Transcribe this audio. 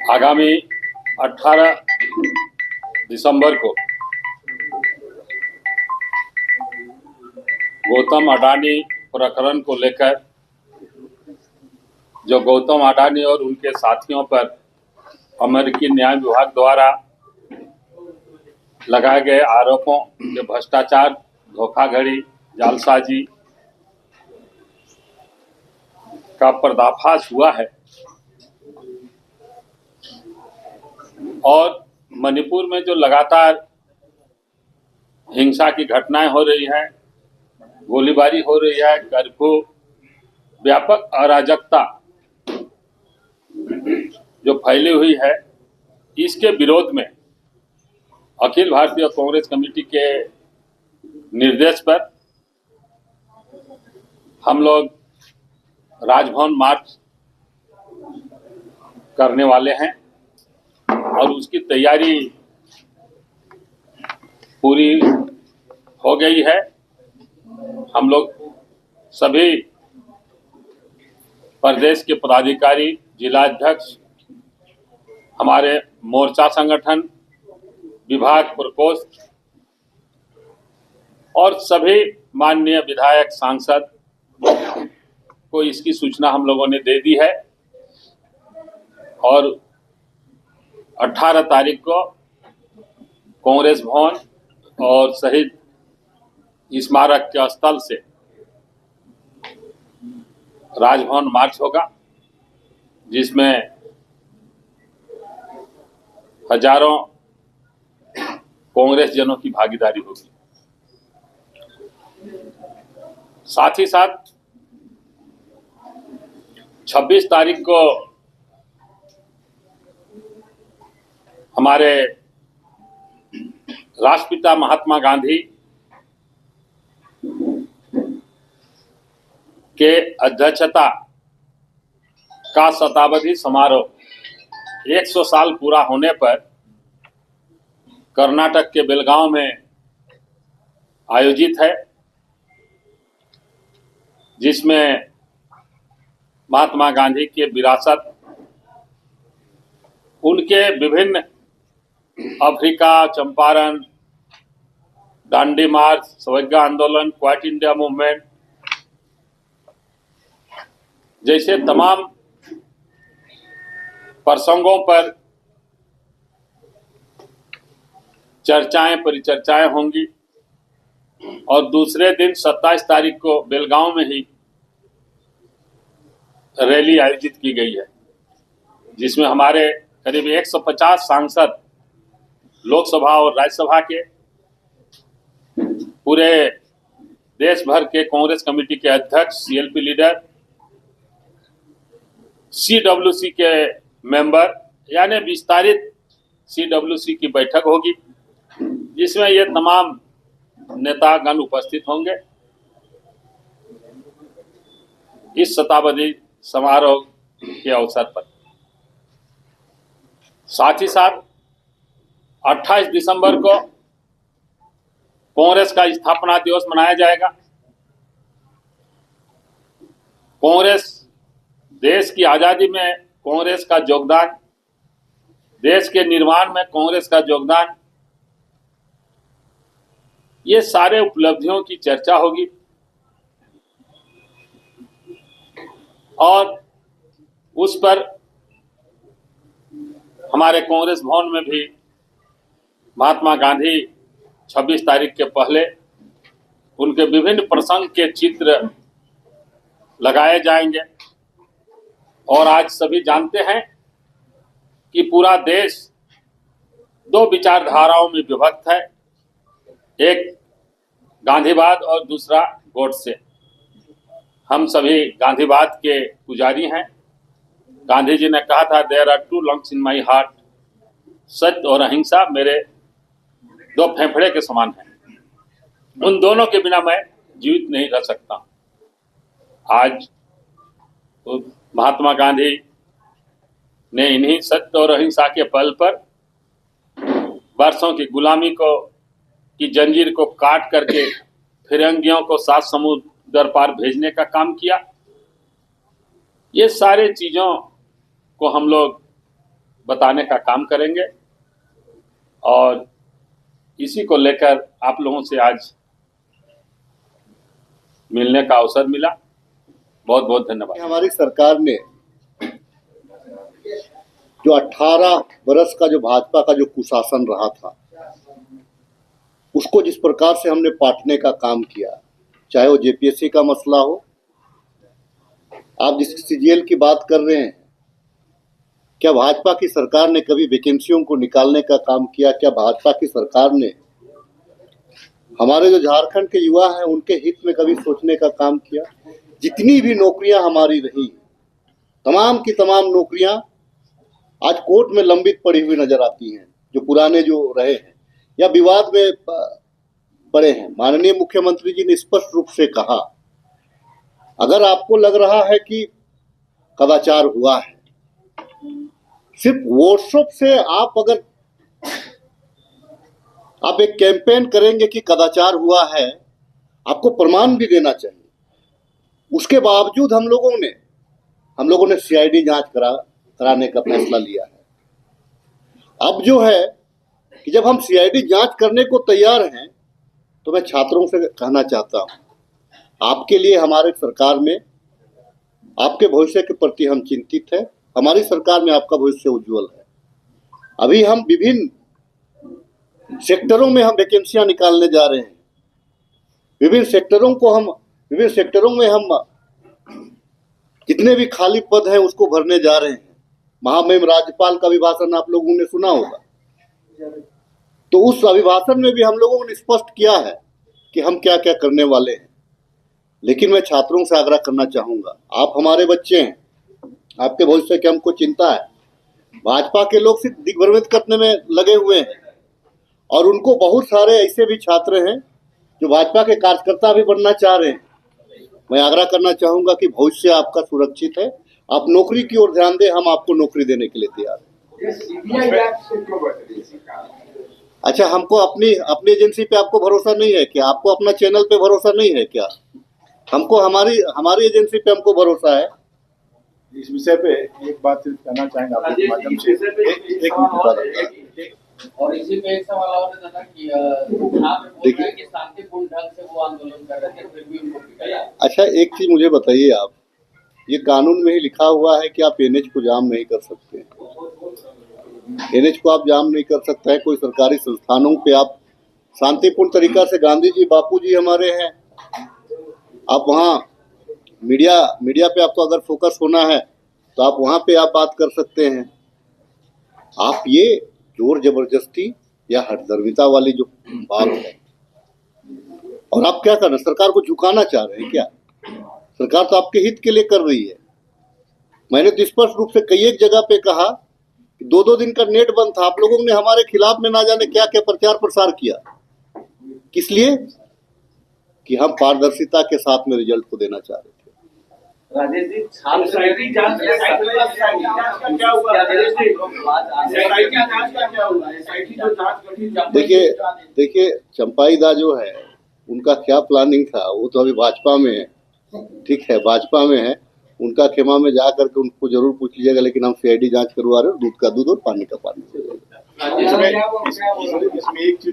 आगामी 18 दिसंबर को गौतम अडानी प्रकरण को लेकर जो गौतम अडानी और उनके साथियों पर अमेरिकी न्याय विभाग द्वारा लगाए गए आरोपों के भ्रष्टाचार, धोखाधड़ी, जालसाजी का पर्दाफाश हुआ है और मणिपुर में जो लगातार हिंसा की घटनाएं हो रही हैं, गोलीबारी हो रही है, कर्फ्यू, व्यापक अराजकता जो फैली हुई है, इसके विरोध में अखिल भारतीय कांग्रेस कमेटी के निर्देश पर हम लोग राजभवन मार्च करने वाले हैं और उसकी तैयारी पूरी हो गई है। हम लोग सभी प्रदेश के पदाधिकारी, जिलाध्यक्ष, हमारे मोर्चा संगठन, विभाग प्रकोष्ठ और सभी माननीय विधायक, सांसद को इसकी सूचना हम लोगों ने दे दी है और 18 तारीख को कांग्रेस भवन और शहीद स्मारक के स्थल से राजभवन मार्च होगा, जिसमें हजारों कांग्रेस जनों की भागीदारी होगी। साथ ही साथ 26 तारीख को हमारे राष्ट्रपिता महात्मा गांधी के अध्यक्षता का शताब्दी समारोह 100 साल पूरा होने पर कर्नाटक के बेलगांव में आयोजित है, जिसमें महात्मा गांधी की विरासत, उनके विभिन्न अफ्रीका, चंपारण, दांडी मार्च, सवैया आंदोलन, क्विट इंडिया मूवमेंट जैसे तमाम प्रसंगों पर चर्चाएं, परिचर्चाएं होंगी और दूसरे दिन 27 तारीख को बेलगांव में ही रैली आयोजित की गई है, जिसमें हमारे करीब 150 सांसद लोकसभा और राज्यसभा के, पूरे देश भर के कांग्रेस कमेटी के अध्यक्ष, सीएलपी लीडर, सीडब्ल्यूसी के मेंबर, यानी विस्तारित सीडब्ल्यूसी की बैठक होगी, जिसमें ये तमाम नेतागण उपस्थित होंगे। इस शताब्दी समारोह के अवसर पर साथ ही साथ 28 दिसंबर को कांग्रेस का स्थापना दिवस मनाया जाएगा। कांग्रेस, देश की आजादी में कांग्रेस का योगदान, देश के निर्माण में कांग्रेस का योगदान, ये सारे उपलब्धियों की चर्चा होगी और उस पर हमारे कांग्रेस भवन में भी महात्मा गांधी 26 तारीख के पहले उनके विभिन्न प्रसंग के चित्र लगाए जाएंगे। और आज सभी जानते हैं कि पूरा देश दो विचारधाराओं में विभक्त है, एक गांधीवाद और दूसरा गोडसे। हम सभी गांधीवाद के पुजारी हैं। गांधी जी ने कहा था, there are two lungs in my heart, सत्य और अहिंसा मेरे दो फेफड़े के समान हैं, उन दोनों के बिना मैं जीवित नहीं रह सकता। आज तो महात्मा गांधी ने इन्हीं सत्य और अहिंसा के बल पर वर्षों की गुलामी की जंजीर को काट करके फिरंगियों को 7 समुद्र पार भेजने का काम किया। ये सारे चीजों को हम लोग बताने का काम करेंगे और इसी को लेकर आप लोगों से आज मिलने का अवसर मिला। बहुत बहुत धन्यवाद। हमारी सरकार ने जो 18 वर्ष का जो भाजपा का जो कुशासन रहा था, उसको जिस प्रकार से हमने पाटने का काम किया, चाहे वो जेपीएससी का मसला हो, आप जिस सीजीएल की बात कर रहे हैं, क्या भाजपा की सरकार ने कभी वैकेंसियों को निकालने का काम किया? क्या भाजपा की सरकार ने हमारे जो झारखंड के युवा हैं उनके हित में कभी सोचने का काम किया? जितनी भी नौकरियां हमारी रही, तमाम की तमाम नौकरियां आज कोर्ट में लंबित पड़ी हुई नजर आती हैं, जो पुराने जो रहे हैं या विवाद में पड़े हैं। माननीय मुख्यमंत्री जी ने स्पष्ट रूप से कहा, अगर आपको लग रहा है कि कदाचार हुआ है, सिर्फ व्हाट्सएप से आप एक कैंपेन करेंगे कि कदाचार हुआ है, आपको प्रमाण भी देना चाहिए। उसके बावजूद हम लोगों ने सीआईडी जांच कराने का फैसला लिया है। अब जो है कि जब हम सीआईडी जांच करने को तैयार हैं, तो मैं छात्रों से कहना चाहता हूं, आपके लिए हमारे सरकार में आपके भविष्य के प्रति हम चिंतित हैं। हमारी सरकार में आपका भविष्य उज्जवल है। अभी हम विभिन्न सेक्टरों में हम वैकेंसियां निकालने जा रहे हैं। विभिन्न सेक्टरों में हम जितने भी खाली पद हैं उसको भरने जा रहे हैं। महामहिम राज्यपाल का अभिभाषण आप लोगों ने सुना होगा, तो उस अभिभाषण में भी हम लोगों ने स्पष्ट किया है कि हम क्या क्या करने वाले हैं। लेकिन मैं छात्रों से आग्रह करना चाहूंगा, आप हमारे बच्चे हैं, आपके भविष्य की हमको चिंता है। भाजपा के लोग सिर्फ दिग्भ्रमित करने में लगे हुए हैं और उनको बहुत सारे ऐसे भी छात्र हैं जो भाजपा के कार्यकर्ता भी बनना चाह रहे हैं। मैं आग्रह करना चाहूंगा कि भविष्य आपका सुरक्षित है, आप नौकरी की ओर ध्यान दें, हम आपको नौकरी देने के लिए तैयार हैं। अच्छा, हमको अपनी एजेंसी पे आपको भरोसा नहीं है क्या? आपको अपना चैनल पे भरोसा नहीं है क्या? हमको हमारी एजेंसी पे हमको भरोसा है। इस विषय पे एक बात सिर्फ कहना चाहेंगे आपके माध्यम से, और इसी पे एक सवाल और था कि आप बोल रहे हैं कि शांतिपूर्ण ढंग से वो आंदोलन कर रहे थे, फिर भी उनको पिटाया। अच्छा, एक चीज मुझे बताइए, आप ये कानून में ही लिखा हुआ है कि आप एनएच को जाम नहीं कर सकते। एनएच को आप जाम नहीं कर सकते हैं। कोई सरकारी संस्थानों पे आप शांतिपूर्ण तरीका से, गांधी जी बापू जी हमारे हैं, आप वहाँ मीडिया पे आपको अगर फोकस होना है तो आप वहाँ पे आप बात कर सकते हैं। आप ये जोर जबरदस्ती या हठधर्मिता वाली जो बात है, और आप क्या करना, सरकार को झुकाना चाह रहे हैं क्या? सरकार तो आपके हित के लिए कर रही है। मैंने तो स्पष्ट रूप से कई एक जगह पे कहा कि 2-2 दिन का नेट बंद था, आप लोगों ने हमारे खिलाफ में ना जाने क्या क्या प्रचार प्रसार किया। किस लिए? कि हम पारदर्शिता के साथ में रिजल्ट को देना चाह रहे थे। राजेश जी, देखिए चंपाई दा जो है, उनका क्या प्लानिंग था, वो तो अभी भाजपा में है। ठीक है, भाजपा में है, उनका खेमा में जा करके उनको जरूर पूछ लीजिएगा। लेकिन हम सीआईडी जांच करवा रहे हैं, दूध का दूध और पानी का पानी। इसमें एक चीज